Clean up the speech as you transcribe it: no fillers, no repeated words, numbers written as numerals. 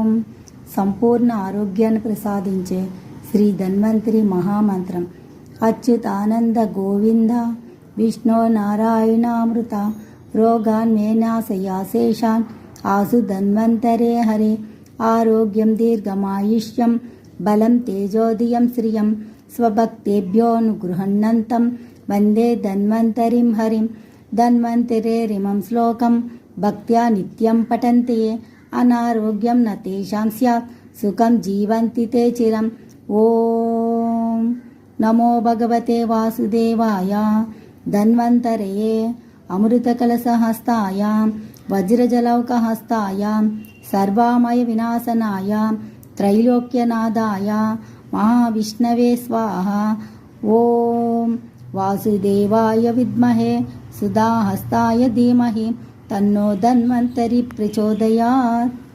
ఓం సంపూర్ణ ఆరోగ్యాన్ని ప్రసాదించే శ్రీ ధన్వంతరి మహామంత్రం. అచ్యుతానంద గోవింద విష్ణు నారాయణామృత రోగాన్ మేనాశయాశేషాన్ ఆసు ధన్వంతరే హరే. ఆరోగ్యం దీర్ఘమాయుష్యం బలం తేజోదియం శ్రియం స్వభక్తేభ్యోనుగృహణంతం వందే ధన్వంతరిం హరిం. ధన్వంతరేరిమం శ్లోకం భక్త్యా నిత్యం పఠంతే అనారోగ్యం న తేషాం స్యాత్ సుఖం జీవంతి తే చిరం. ఓం నమో భగవతే వాసుదేవాయ. ధన్వంతరయే అమృతకలశహస్తాయ వజ్రజలౌకహస్తాయ సర్వామయ వినాశనాయ త్రైలోక్యనాదాయ మహావిష్ణవే స్వాహ. ఓం వాసుదేవాయ విద్మహే సుధాహస్తాయ ధీమహి తన్నో ధన్వంతరి ప్రచోదయాత్.